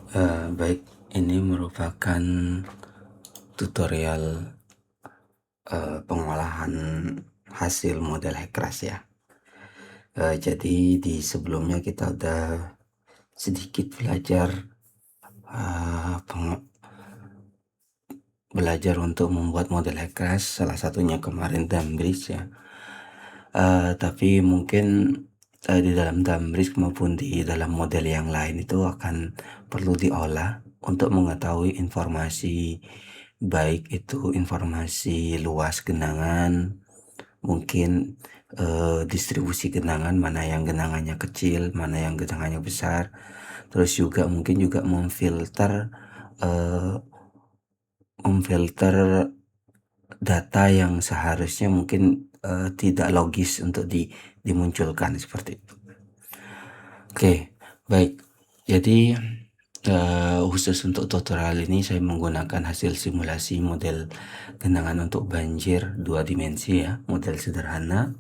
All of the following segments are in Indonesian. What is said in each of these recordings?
Baik, ini merupakan tutorial pengolahan hasil model Hekras ya. Jadi di sebelumnya kita udah sedikit belajar untuk membuat model Hekras, salah satunya kemarin Dambridge ya. Tapi mungkin di dalam Dambridge maupun di dalam model yang lain itu akan perlu diolah untuk mengetahui informasi, baik itu informasi luas genangan, mungkin distribusi genangan, mana yang genangannya kecil, mana yang genangannya besar. Terus juga mungkin juga memfilter data yang seharusnya mungkin tidak logis untuk dimunculkan seperti itu. Oke, baik. Jadi khusus untuk tutorial ini saya menggunakan hasil simulasi model genangan untuk banjir 2 dimensi ya, model sederhana.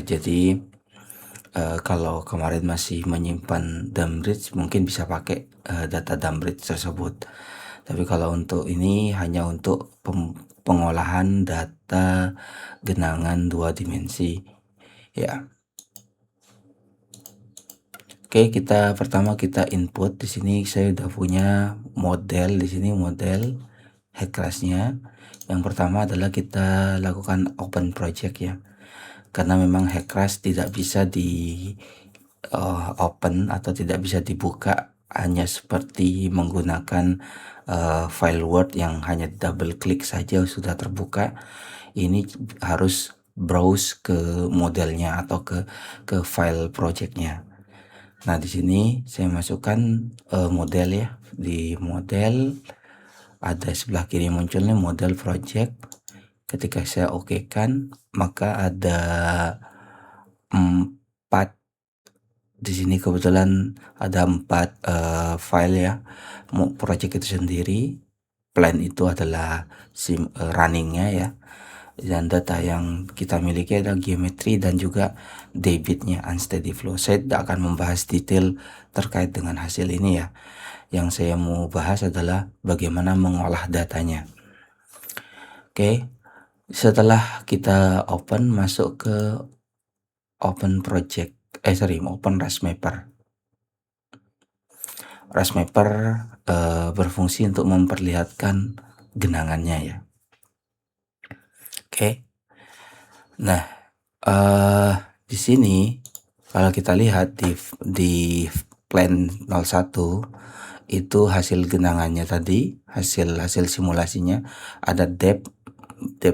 Jadi kalau kemarin masih menyimpan Dambridge mungkin bisa pakai data Dambridge tersebut. Tapi kalau untuk ini hanya untuk pengolahan data genangan 2 dimensi ya. Oke, pertama kita input. Di sini saya udah punya model, di sini model Hekrasnya. Yang pertama adalah kita lakukan open project ya. Karena memang Hekras tidak bisa di open atau tidak bisa dibuka hanya seperti menggunakan file Word yang hanya double klik saja sudah terbuka. Ini harus browse ke modelnya atau ke file projectnya. Nah, di sini saya masukkan model ya. Di model ada sebelah kiri munculnya model project. Ketika saya okekan, maka ada 4. Di sini kebetulan ada 4 file ya. Project itu sendiri, plan itu adalah runningnya ya. Dan data yang kita miliki adalah geometri dan juga debitnya, unsteady flow. Saya tidak akan membahas detail terkait dengan hasil ini ya. Yang saya mau bahas adalah bagaimana mengolah datanya. Oke, setelah kita masuk ke open project, open ResMapper. ResMapper berfungsi untuk memperlihatkan genangannya ya. Oke. Nah, di sini kalau kita lihat di plan 01 itu hasil genangannya tadi, hasil simulasinya ada depth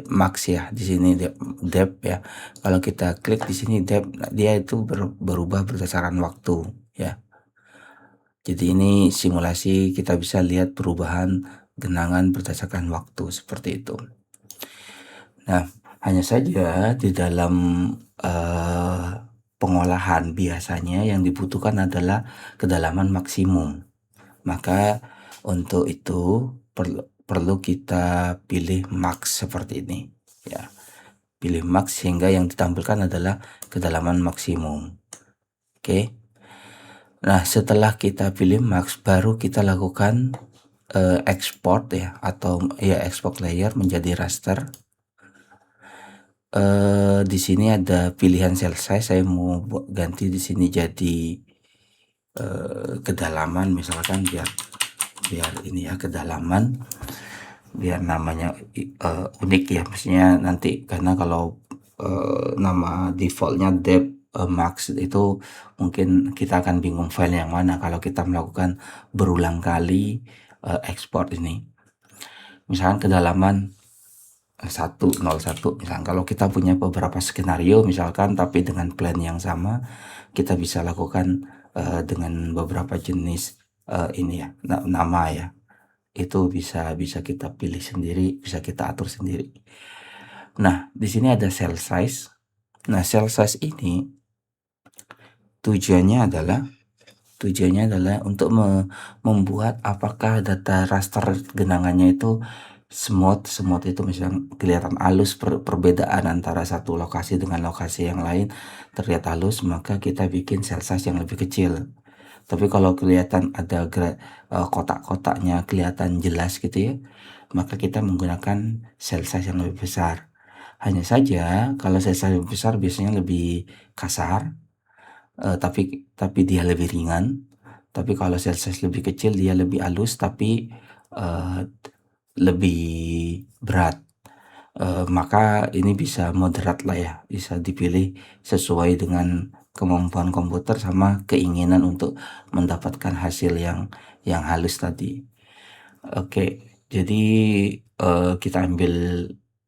max ya. Di sini depth ya. Kalau kita klik di sini depth, dia itu berubah berdasarkan waktu ya. Jadi ini simulasi, kita bisa lihat perubahan genangan berdasarkan waktu seperti itu. Nah, hanya saja di dalam pengolahan biasanya yang dibutuhkan adalah kedalaman maksimum. Maka untuk itu perlu kita pilih max seperti ini ya. Pilih max sehingga yang ditampilkan adalah kedalaman maksimum. Oke. Nah, setelah kita pilih max baru kita lakukan export ya, atau ya export layer menjadi raster. Di sini ada pilihan cell size, saya mau ganti di sini jadi kedalaman misalkan, biar ini ya, kedalaman, biar namanya unik ya, maksudnya nanti karena kalau nama defaultnya depth max itu mungkin kita akan bingung file yang mana kalau kita melakukan berulang kali ekspor ini. Misalkan kedalaman 101 misalkan, kalau kita punya beberapa skenario misalkan tapi dengan plan yang sama, kita bisa lakukan dengan beberapa jenis ini ya, nama ya. Itu bisa kita pilih sendiri, bisa kita atur sendiri. Nah, di sini ada cell size. Nah, cell size ini tujuannya adalah untuk membuat apakah data raster genangannya itu smooth itu misalnya kelihatan halus, perbedaan antara satu lokasi dengan lokasi yang lain terlihat halus, maka kita bikin cell size yang lebih kecil. Tapi kalau kelihatan ada kotak-kotaknya kelihatan jelas gitu ya, maka kita menggunakan cell size yang lebih besar. Hanya saja kalau cell size lebih besar biasanya lebih kasar, tapi dia lebih ringan. Tapi kalau cell size lebih kecil dia lebih halus tapi lebih berat. Maka ini bisa moderat lah ya, bisa dipilih sesuai dengan kemampuan komputer sama keinginan untuk mendapatkan hasil yang halus tadi. Oke, jadi kita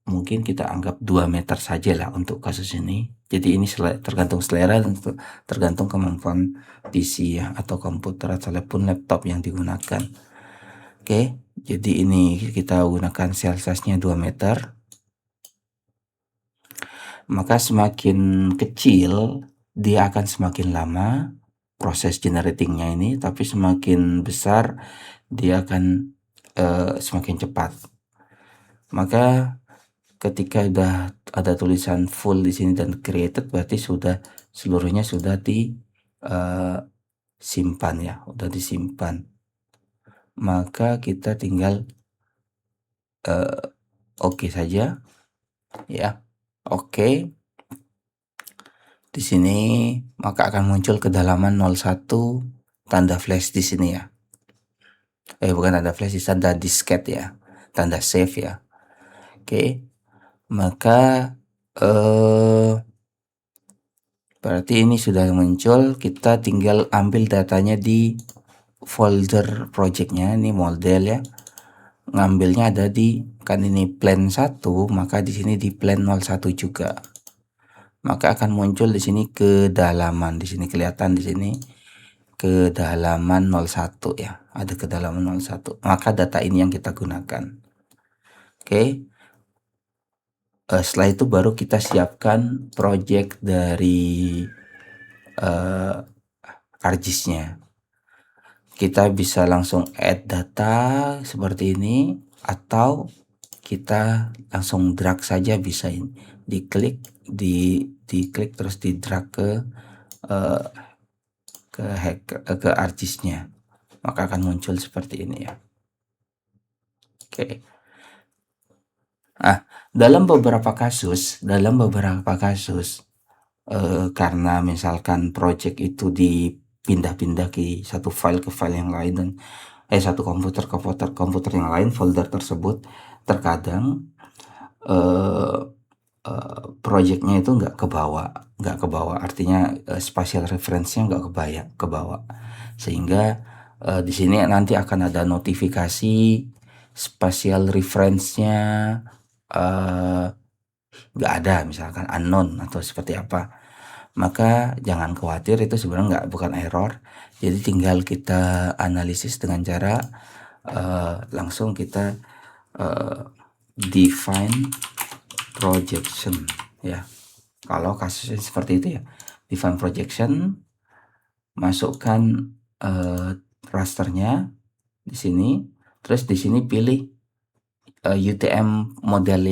mungkin kita anggap 2 meter saja lah untuk kasus ini. Jadi ini tergantung selera dan tergantung kemampuan PC ya, atau komputer ataupun laptop yang digunakan. Oke, jadi ini kita gunakan cell size-nya 2 meter. Maka semakin kecil dia akan semakin lama proses generatingnya ini, tapi semakin besar dia akan semakin cepat. Maka ketika udah ada tulisan full di sini dan created, berarti seluruhnya sudah disimpan ya, udah disimpan. Maka kita tinggal oke saja ya. Oke. Di sini maka akan muncul kedalaman 01 tanda flash di sini ya. Bukan tanda flash, tanda disket ya, tanda save ya. Oke. Maka berarti ini sudah muncul, kita tinggal ambil datanya di folder projectnya, ini model ya. Ngambilnya ada di, kan ini plan 1, maka di sini di plan 01 juga. Maka akan muncul di sini kedalaman, di sini kelihatan di sini kedalaman 01 ya, ada kedalaman 01. Maka data ini yang kita gunakan. Oke. Setelah itu baru kita siapkan project dari ArcGIS-nya. Kita bisa langsung add data seperti ini, atau kita langsung drag saja bisa, ini diklik terus di drag ke ArcGIS-nya, maka akan muncul seperti ini ya. Oke. Dalam beberapa kasus karena misalkan project itu dipindah-pindah ke satu file ke file yang lain, dan satu komputer ke komputer yang lain, folder tersebut terkadang projectnya itu nggak kebawa, artinya spatial reference-nya nggak ke bawah, sehingga di sini nanti akan ada notifikasi spatial reference-nya nggak ada, misalkan unknown atau seperti apa. Maka jangan khawatir, itu sebenarnya bukan error. Jadi tinggal kita analisis dengan cara langsung kita define projection ya. Kalau kasusnya seperti itu ya, define projection, masukkan rasternya di sini, terus di sini pilih UTM model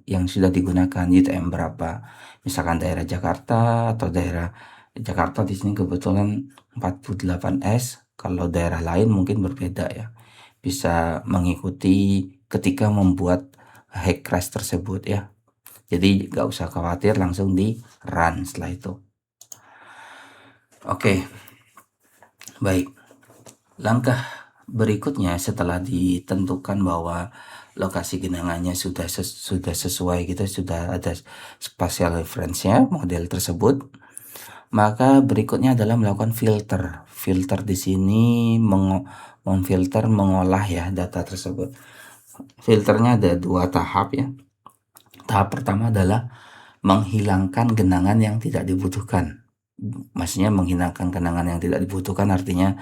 yang sudah digunakan, UTM berapa, misalkan daerah Jakarta atau daerah Jakarta di sini kebetulan 48S, kalau daerah lain mungkin berbeda ya, bisa mengikuti ketika membuat hack crash tersebut ya. Jadi nggak usah khawatir, langsung di run setelah itu. Oke, baik. Langkah berikutnya setelah ditentukan bahwa lokasi genangannya sudah sesuai gitu, sudah ada spatial reference-nya model tersebut, maka berikutnya adalah melakukan filter. Filter di sini memfilter, mengolah ya data tersebut. Filternya ada 2 tahap ya. Tahap pertama adalah menghilangkan genangan yang tidak dibutuhkan. Maksudnya menghilangkan genangan yang tidak dibutuhkan artinya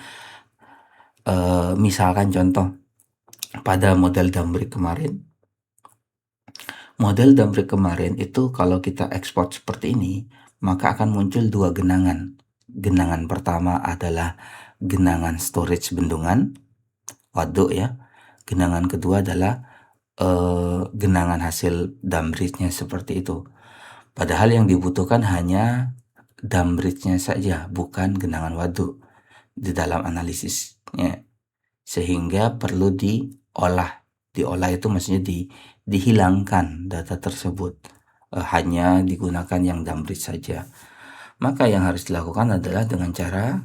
misalkan contoh pada model Dumbreak kemarin itu kalau kita ekspor seperti ini, maka akan muncul 2 genangan. Genangan pertama adalah genangan storage bendungan, waduk ya. Genangan kedua adalah genangan hasil dam bridge-nya seperti itu. Padahal yang dibutuhkan hanya dam bridge-nya saja, bukan genangan waduk. di dalam analisisnya, sehingga perlu diolah. Diolah itu maksudnya dihilangkan data tersebut, hanya digunakan yang dump-read saja. Maka yang harus dilakukan adalah dengan cara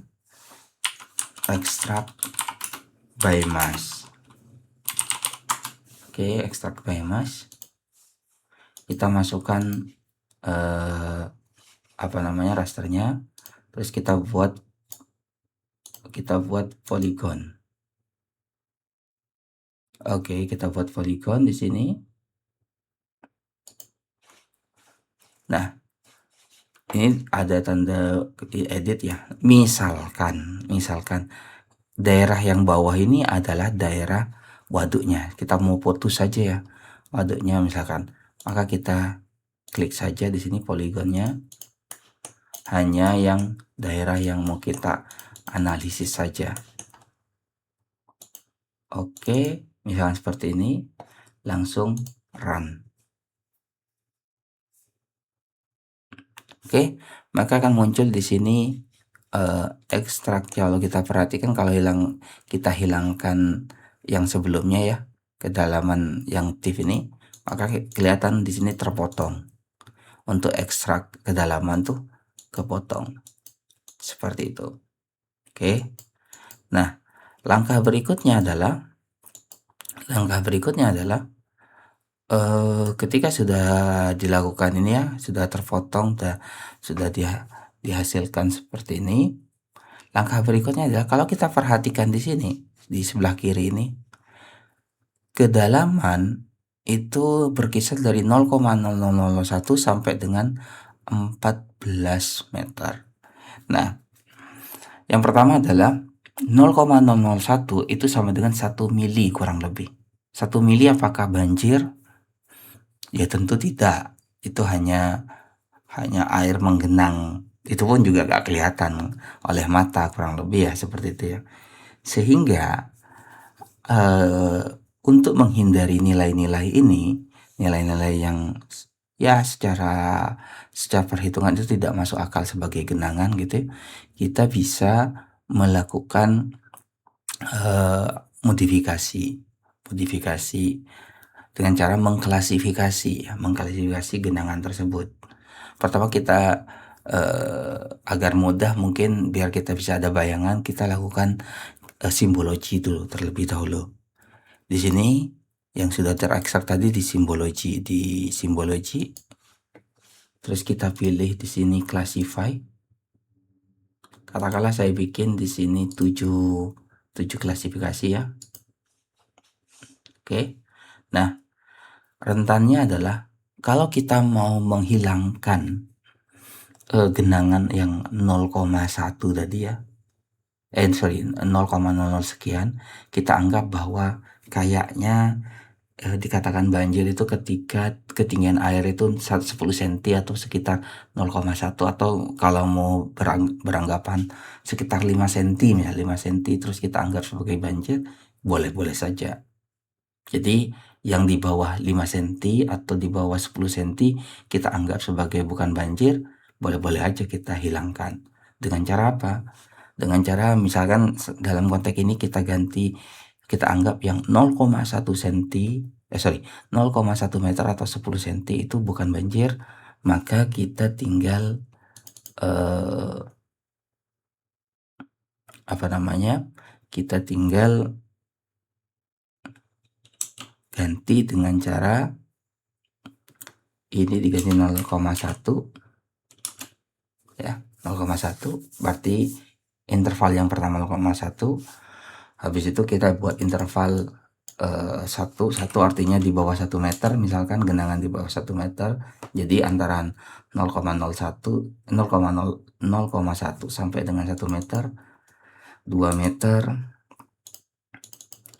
extract by mask. Oke, extract by mask. Kita masukkan rasternya, terus kita buat polygon. Oke, kita buat polygon di sini. Nah, ini ada tanda edit ya. Misalkan daerah yang bawah ini adalah daerah waduknya. Kita mau putus saja ya waduknya misalkan. Maka kita klik saja di sini poligonnya. Hanya yang daerah yang mau kita analisis saja. Oke, misalkan seperti ini, langsung run. Oke, maka akan muncul di sini ekstrak. Kalau kita perhatikan, kalau kita hilangkan yang sebelumnya ya, kedalaman yang TIFF ini, maka kelihatan di sini terpotong. Untuk ekstrak kedalaman tuh kepotong seperti itu. Oke. Nah, langkah berikutnya adalah ketika sudah dilakukan ini ya, sudah terpotong, sudah dihasilkan seperti ini. Langkah berikutnya adalah kalau kita perhatikan di sini, di sebelah kiri ini, kedalaman itu berkisar dari 0,0001 sampai dengan 14 meter. Nah, yang pertama adalah 0,001 itu sama dengan 1 mili kurang lebih. 1 mili apakah banjir? Ya tentu tidak. Itu hanya air menggenang. Itu pun juga gak kelihatan oleh mata kurang lebih ya, seperti itu ya. Sehingga untuk menghindari nilai-nilai ini, nilai-nilai yang ya secara perhitungan itu tidak masuk akal sebagai genangan gitu, kita bisa melakukan modifikasi dengan cara mengklasifikasi genangan tersebut. Pertama kita agar mudah, mungkin biar kita bisa ada bayangan, kita lakukan simbologi dulu terlebih dahulu. Di sini yang sudah terekstrak tadi di simbologi, terus kita pilih di sini classify. Katakanlah saya bikin di sini 7 klasifikasi ya. Oke. Nah, rentannya adalah kalau kita mau menghilangkan genangan yang 0,1 tadi ya, 0,00 sekian, kita anggap bahwa kayaknya dikatakan banjir itu ketika ketinggian air itu 10 cm atau sekitar 0,1, atau kalau mau beranggapan sekitar 5 cm ya, 5 cm terus kita anggap sebagai banjir, boleh-boleh saja. Jadi yang di bawah 5 cm atau di bawah 10 cm kita anggap sebagai bukan banjir, boleh-boleh aja kita hilangkan. Dengan cara apa? Dengan cara misalkan dalam konteks ini kita anggap yang 0,1 meter atau 10 cm itu bukan banjir, maka kita tinggal kita tinggal ganti dengan cara ini diganti 0,1 ya, 0,1 berarti interval yang pertama 0,1. Habis itu kita buat interval 1 artinya di bawah 1 meter, misalkan genangan di bawah 1 meter. Jadi antara 0,1 sampai dengan 1 meter, 2 meter,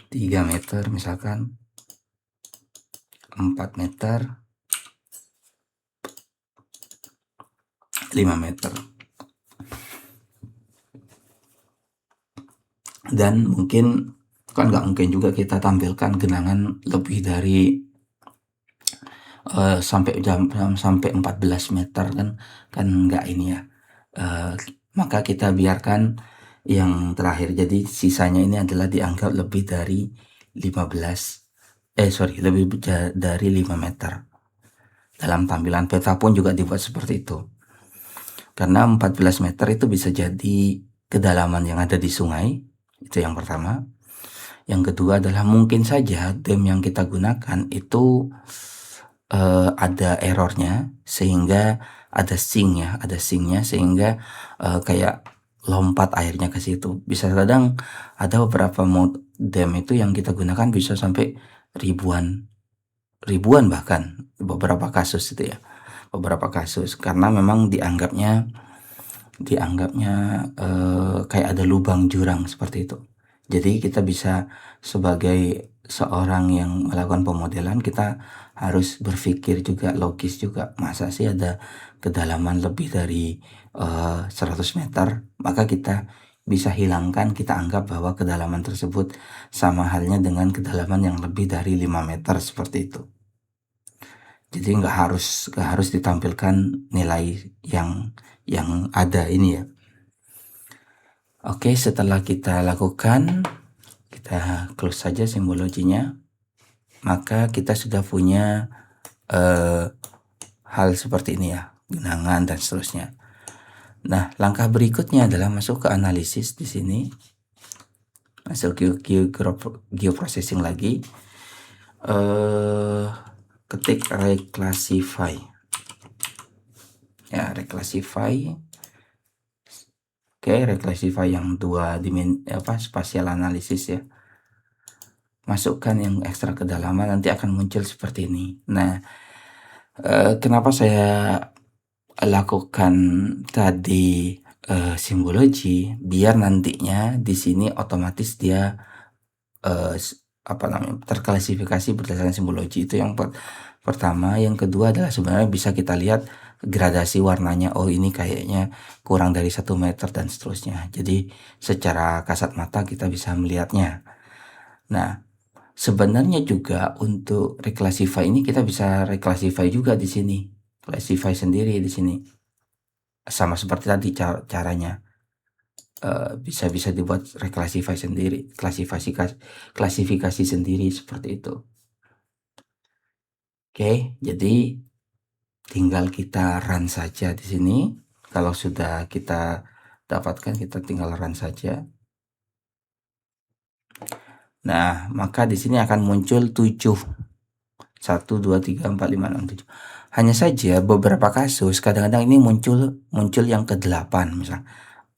3 meter misalkan, 4 meter, 5 meter. Dan mungkin kan nggak mungkin juga kita tampilkan genangan lebih dari sampai 14 meter kan nggak ini ya. Maka kita biarkan yang terakhir. Jadi sisanya ini adalah dianggap lebih dari 5 meter. Dalam tampilan peta pun juga dibuat seperti itu. Karena 14 meter itu bisa jadi kedalaman yang ada di sungai, itu yang pertama. Yang kedua adalah mungkin saja dam yang kita gunakan itu ada errornya, sehingga ada sinknya, sehingga kayak lompat airnya ke situ. Bisa kadang ada beberapa dam itu yang kita gunakan bisa sampai ribuan bahkan beberapa kasus itu ya. Beberapa kasus karena memang dianggapnya kayak ada lubang jurang seperti itu. Jadi kita bisa sebagai seorang yang melakukan pemodelan, kita harus berpikir juga logis juga. Masa sih ada kedalaman lebih dari 100 meter, maka kita bisa hilangkan, kita anggap bahwa kedalaman tersebut sama halnya dengan kedalaman yang lebih dari 5 meter seperti itu. Jadi nggak harus ditampilkan nilai yang ada ini ya. Oke, setelah kita lakukan, kita close saja simbologinya, maka kita sudah punya hal seperti ini ya, genangan dan seterusnya. Nah, langkah berikutnya adalah masuk ke analisis di sini, masuk geoprocessing lagi, ketik reclassify. Ya, reclassify. Oke, reclassify yang spatial analisis ya. Masukkan yang ekstra kedalaman, nanti akan muncul seperti ini. Nah, kenapa saya lakukan tadi simbologi, biar nantinya di sini otomatis dia terklasifikasi berdasarkan simbologi. Itu yang pertama. Yang kedua adalah sebenarnya bisa kita lihat gradasi warnanya. Oh, ini kayaknya kurang dari 1 meter dan seterusnya. Jadi secara kasat mata kita bisa melihatnya. Nah, sebenarnya juga untuk reclassify ini kita bisa reclassify juga di sini. Classify sendiri di sini. Sama seperti tadi caranya. Bisa dibuat reclassify sendiri, klasifikasi sendiri seperti itu. Oke, jadi tinggal kita run saja di sini. Kalau sudah kita dapatkan, kita tinggal run saja. Nah, maka di sini akan muncul 7. 1, 2, 3, 4, 5, 6, 7. Hanya saja beberapa kasus kadang-kadang ini muncul yang ke-8 misalnya.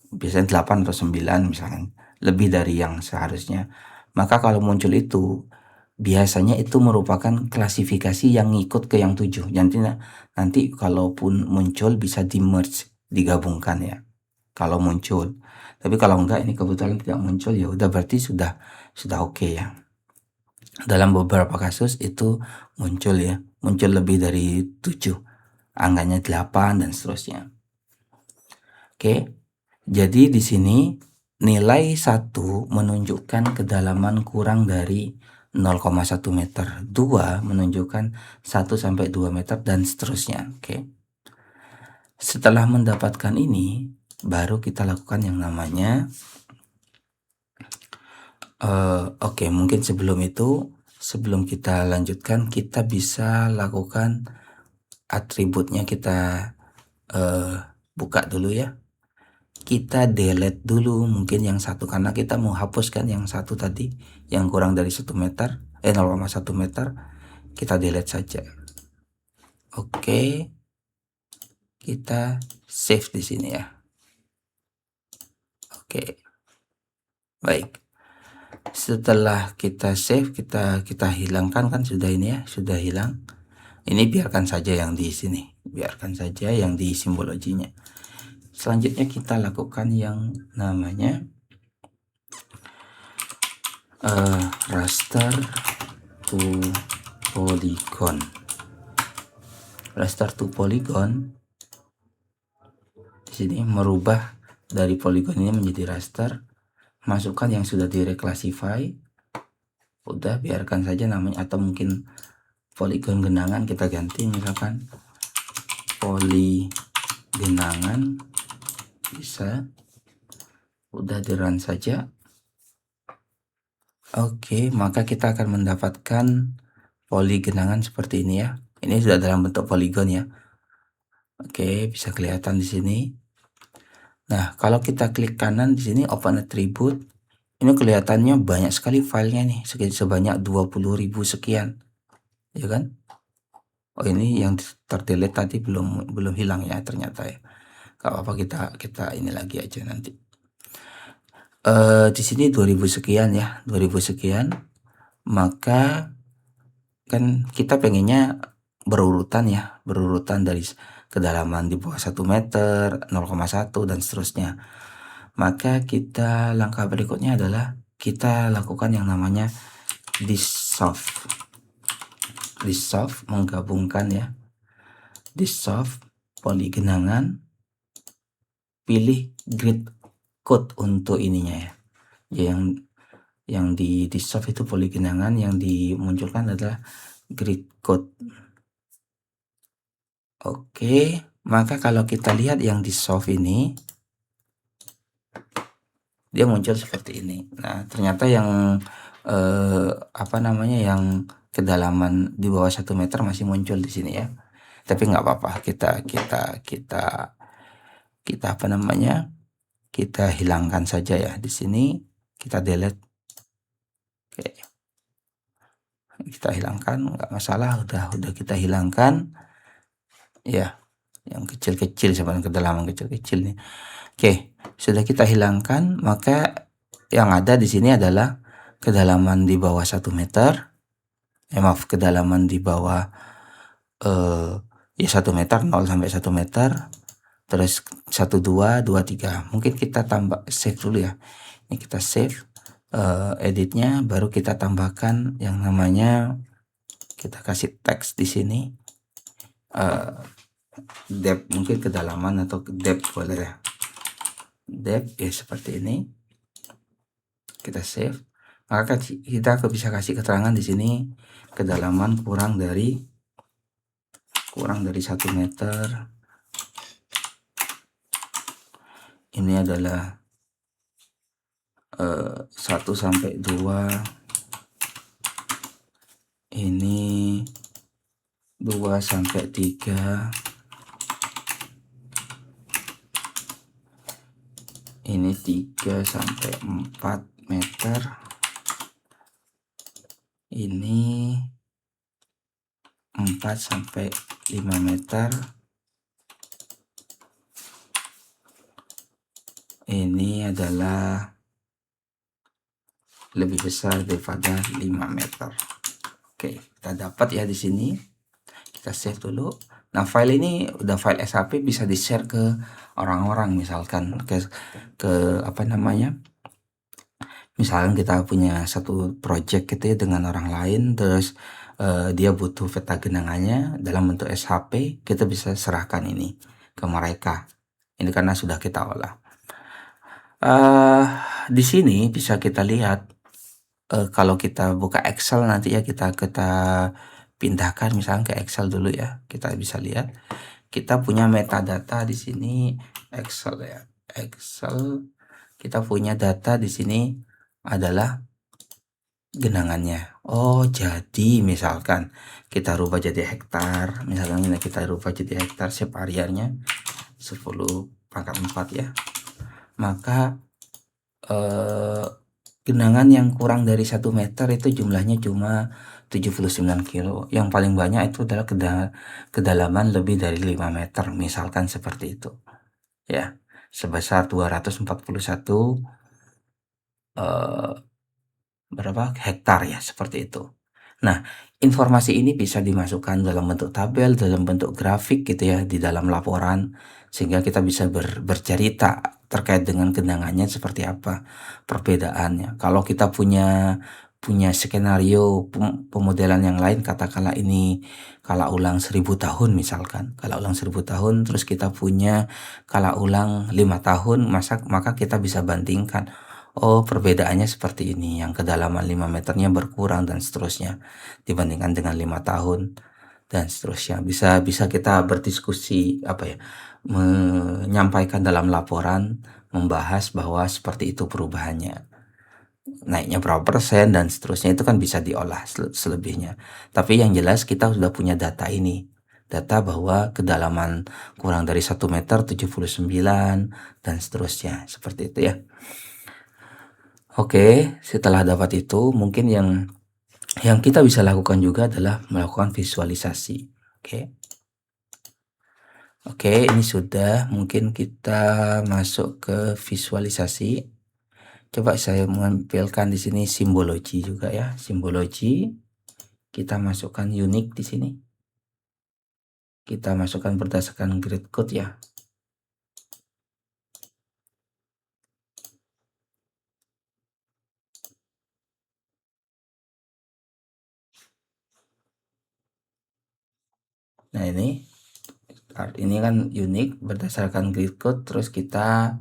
Biasanya 8 atau 9 misalkan, lebih dari yang seharusnya. Maka kalau muncul itu, biasanya itu merupakan klasifikasi yang ngikut ke yang 7. Nanti kalaupun muncul bisa di-merge, digabungkan ya. Kalau muncul. Tapi kalau enggak, ini kebetulan tidak muncul, ya udah berarti sudah oke ya. Dalam beberapa kasus itu muncul lebih dari 7. Angkanya 8 dan seterusnya. Oke. Jadi di sini nilai 1 menunjukkan kedalaman kurang dari 0,1 meter. 2 menunjukkan 1 sampai 2 meter dan seterusnya. Oke. Setelah mendapatkan ini, baru kita lakukan yang namanya mungkin sebelum kita lanjutkan, kita bisa lakukan atributnya. Kita buka dulu ya. Kita delete dulu mungkin yang 1 karena kita mau hapuskan yang 1 tadi yang kurang dari 1 meter, 0,1 meter. Kita delete saja. Oke. Kita save di sini ya. Oke. Baik. Setelah kita save, kita hilangkan, kan sudah ini ya, sudah hilang. Ini biarkan saja yang di sini. Biarkan saja yang di simbologinya. Selanjutnya kita lakukan yang namanya raster to polygon. Raster to polygon di sini merubah dari polygon ini menjadi raster. Masukkan yang sudah direclassify. Udah, biarkan saja namanya, atau mungkin polygon genangan kita ganti, misalkan poly genangan bisa. Udah di-run saja. Oke, maka kita akan mendapatkan poli genangan seperti ini ya. Ini sudah dalam bentuk poligon ya. Oke, bisa kelihatan di sini. Nah, kalau kita klik kanan di sini open attribute, ini kelihatannya banyak sekali filenya nih, sebanyak 20.000 sekian. Ya kan? Oh, ini yang terdelete tadi belum hilang ya ternyata ya. Gak apa-apa, kita ini lagi aja nanti. Di sini 2000 sekian ya, 2000 sekian. Maka kan kita pengennya berurutan ya, berurutan dari kedalaman di bawah 1 meter, 0,1 dan seterusnya. Maka langkah berikutnya adalah kita lakukan yang namanya dissolve. Dissolve menggabungkan ya. Dissolve poli genangan, pilih grid code untuk ininya ya. Yang di dissolve itu poli genangan, yang dimunculkan adalah grid code. Oke, maka kalau kita lihat yang dissolve ini, dia muncul seperti ini. Nah, ternyata yang yang kedalaman di bawah 1 meter masih muncul di sini ya. Tapi nggak apa-apa, kita hilangkan saja ya. Di sini kita delete. Oke. Kita hilangkan, nggak masalah, udah kita hilangkan ya. Yang kecil-kecil sebenarnya, kedalaman kecil-kecil nih. Oke, sudah kita hilangkan, maka yang ada di sini adalah kedalaman di bawah 1 meter. Kedalaman di bawah 1 meter, 0 sampai 1 meter. Terus 1, 2, 2, 3. Mungkin kita tambah save dulu ya. Ini kita save editnya, baru kita tambahkan yang namanya, kita kasih teks di sini. Depth, mungkin kedalaman atau depth boleh ya. Depth ya seperti ini. Kita save. Maka kita bisa kasih keterangan di sini kedalaman kurang dari 1 meter. Ini adalah 1 sampai 2. Ini 2 sampai 3. Ini 3 sampai 4 meter. Ini 4 sampai 5 meter. Ini adalah lebih besar daripada 5 meter. Oke, kita dapat ya di sini. Kita save dulu. Nah, file ini udah file SHP, bisa di-share ke orang-orang, misalkan misalkan kita punya satu project gitu ya dengan orang lain, terus dia butuh peta genangannya dalam bentuk SHP, kita bisa serahkan ini ke mereka. Ini karena sudah kita olah. Di sini bisa kita lihat, kalau kita buka Excel nanti ya, kita pindahkan misalnya ke Excel dulu ya. Kita bisa lihat kita punya metadata di sini, Excel ya. Excel, kita punya data di sini adalah genangannya. Oh, jadi misalkan kita rubah jadi hektar, misalkan ini kita rubah jadi hektar, shape areanya 10/4 ya. Maka genangan yang kurang dari 1 meter itu jumlahnya cuma 79 kilo. Yang paling banyak itu adalah kedalaman lebih dari 5 meter, misalkan seperti itu ya, sebesar 241 hektar ya, seperti itu. Nah, informasi ini bisa dimasukkan dalam bentuk tabel, dalam bentuk grafik gitu ya, di dalam laporan, sehingga kita bisa bercerita terkait dengan genangannya seperti apa perbedaannya. Kalau kita punya skenario pemodelan yang lain, katakanlah ini kala ulang 1000 tahun misalkan, kala ulang 1000 tahun, terus kita punya kala ulang 5 tahun, maka kita bisa bandingkan. Oh, perbedaannya seperti ini, yang kedalaman 5 meternya berkurang dan seterusnya dibandingkan dengan 5 tahun. dan seterusnya. Bisa kita berdiskusi menyampaikan dalam laporan, membahas bahwa seperti itu perubahannya. Naiknya berapa persen dan seterusnya itu kan bisa diolah selebihnya. Tapi yang jelas kita sudah punya data ini. Data bahwa kedalaman kurang dari 1 meter 79 dan seterusnya. Seperti itu ya. Oke, setelah dapat itu mungkin yang kita bisa lakukan juga adalah melakukan visualisasi. Oke, ini sudah. Mungkin kita masuk ke visualisasi. Coba saya menampilkan di sini simbologi juga ya. Simbologi. Kita masukkan unique di sini. Kita masukkan berdasarkan grid code ya. Nah, ini kan unique berdasarkan grid code, terus kita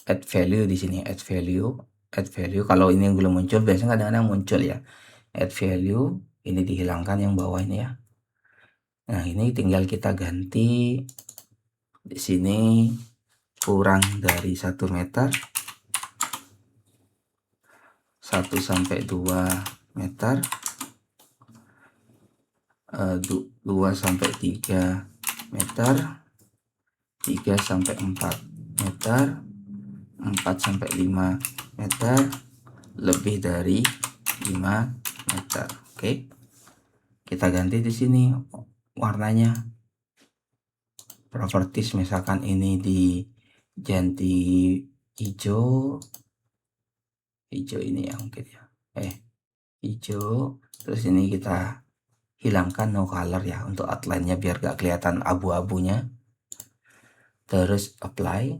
add value di sini, add value. Kalau ini belum muncul, biasanya kadang-kadang muncul ya. Add value, ini dihilangkan yang bawah ini ya. Nah, ini tinggal kita ganti di sini kurang dari 1 meter, 1 sampai 2 meter, 2 sampai 3 meter, 3 sampai 4 meter, 4 sampai 5 meter, lebih dari 5 meter. Oke. Kita ganti di sini warnanya. Properties misalkan ini diganti hijau. Hijau ini ya mungkin ya. Hijau. Terus ini kita hilangkan no color ya untuk outline-nya biar gak kelihatan abu-abunya. Terus apply.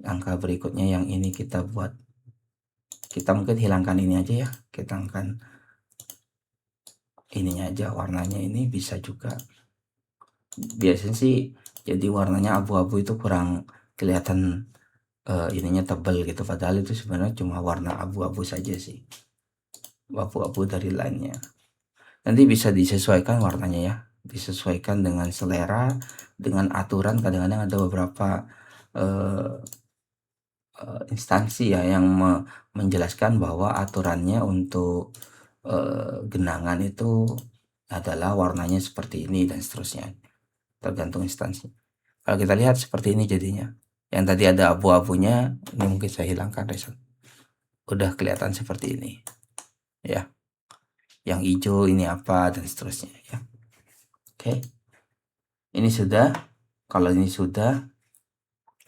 Angka berikutnya yang ini kita buat, kita mungkin hilangkan ini aja ya, kita hilangkan ininya aja, warnanya ini bisa juga. Biasanya sih jadi warnanya abu-abu itu kurang kelihatan ininya tebal gitu, padahal itu sebenarnya cuma warna abu-abu saja sih, abu-abu dari line-nya. Nanti bisa disesuaikan warnanya ya, disesuaikan dengan selera, dengan aturan. Kadang-kadang ada beberapa instansi ya yang menjelaskan bahwa aturannya untuk genangan itu adalah warnanya seperti ini dan seterusnya, tergantung instansi. Kalau kita lihat seperti ini jadinya, yang tadi ada abu-abunya ini mungkin saya hilangkan, udah kelihatan seperti ini ya, yang hijau ini apa dan seterusnya ya. Oke, ini sudah. Kalau ini sudah,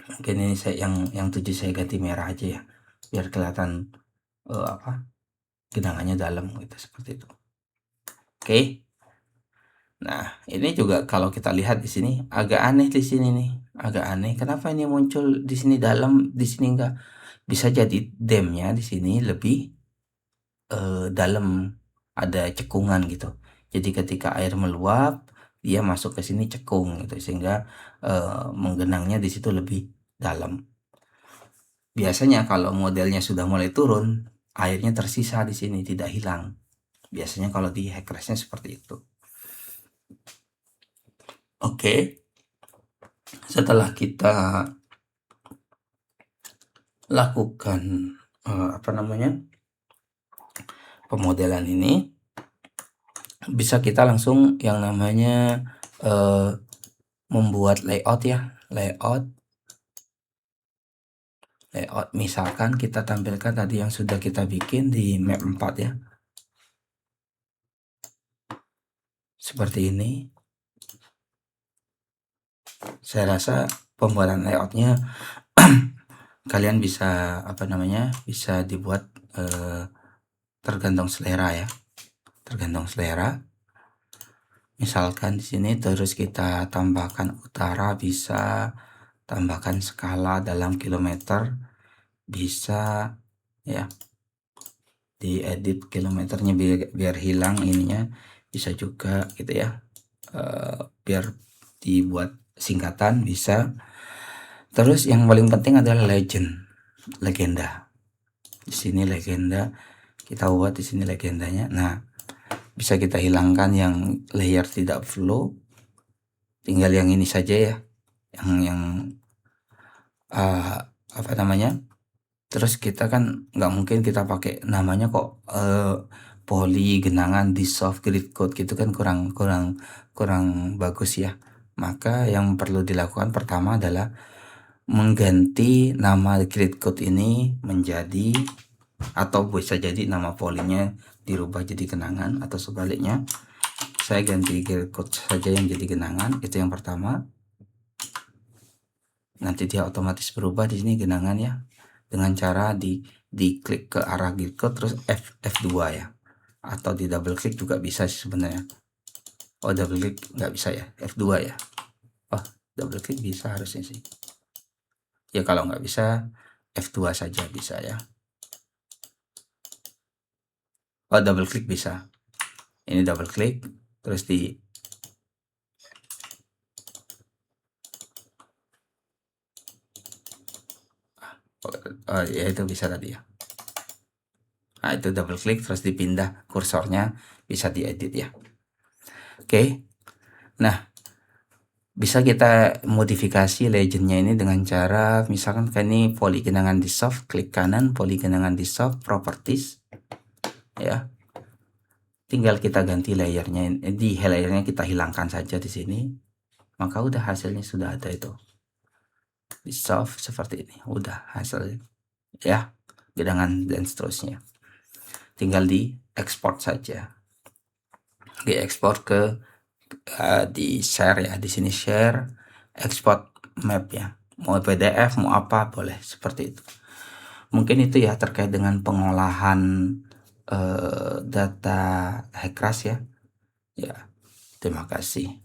mungkin ini saya yang 7 saya ganti merah aja ya, biar kelihatan genangannya dalam gitu, seperti itu. Oke. Nah, ini juga kalau kita lihat di sini agak aneh di sini nih, agak aneh. Kenapa ini muncul di sini dalam, di sini enggak? Bisa jadi damnya di sini lebih dalam, ada cekungan gitu. Jadi ketika air meluap, dia masuk ke sini cekung gitu, sehingga menggenangnya di situ lebih dalam. Biasanya kalau modelnya sudah mulai turun, airnya tersisa di sini, tidak hilang. Biasanya kalau di Hackrest-nya seperti itu. Oke. Setelah kita lakukan pemodelan ini, bisa kita langsung yang namanya membuat layout ya, layout. Misalkan kita tampilkan tadi yang sudah kita bikin di map 4 ya, seperti ini. Saya rasa pembuatan layoutnya kalian bisa bisa dibuat tergantung selera ya, tergantung selera. Misalkan di sini terus kita tambahkan utara, bisa tambahkan skala dalam kilometer, bisa ya, diedit kilometernya biar hilang ininya, bisa juga gitu ya, biar dibuat singkatan bisa. Terus yang paling penting adalah legenda. Di sini legenda kita buat, di sini legendanya. Nah, bisa kita hilangkan yang layer tidak flow, tinggal yang ini saja ya, yang apa namanya. Terus kita kan nggak mungkin kita pakai namanya kok poly genangan dissolve grid code gitu kan kurang kurang kurang bagus ya. Maka yang perlu dilakukan pertama adalah mengganti nama grid code ini menjadi, atau bisa jadi nama polynya dirubah jadi genangan atau sebaliknya. Saya ganti grid code saja yang jadi genangan, itu yang pertama. Nanti dia otomatis berubah di sini genangan ya, dengan cara diklik ke arah grid code terus F2 ya, atau di double klik juga bisa sih sebenarnya. Oh, double klik nggak bisa ya, F2 ya. Oh, double klik bisa harusnya sih ya, kalau nggak bisa F2 saja bisa ya. Oh, double klik bisa, ini double klik terus di oh ya, itu bisa tadi ya. Nah, itu double klik terus dipindah kursornya, bisa diedit ya. Oke. Nah, bisa kita modifikasi legendnya ini dengan cara misalkan kan ini poly genangan dissolve, klik kanan poly genangan dissolve properties ya. Tinggal kita ganti layernya, di layernya kita hilangkan saja di sini. Maka udah hasilnya sudah ada itu. Dissolve seperti ini, udah hasilnya ya, genangan dan seterusnya. Tinggal di export saja. Diekspor ke di share ya, di sini share, export map ya, mau PDF mau apa boleh seperti itu. Mungkin itu ya terkait dengan pengolahan data Hekras ya. Ya, terima kasih.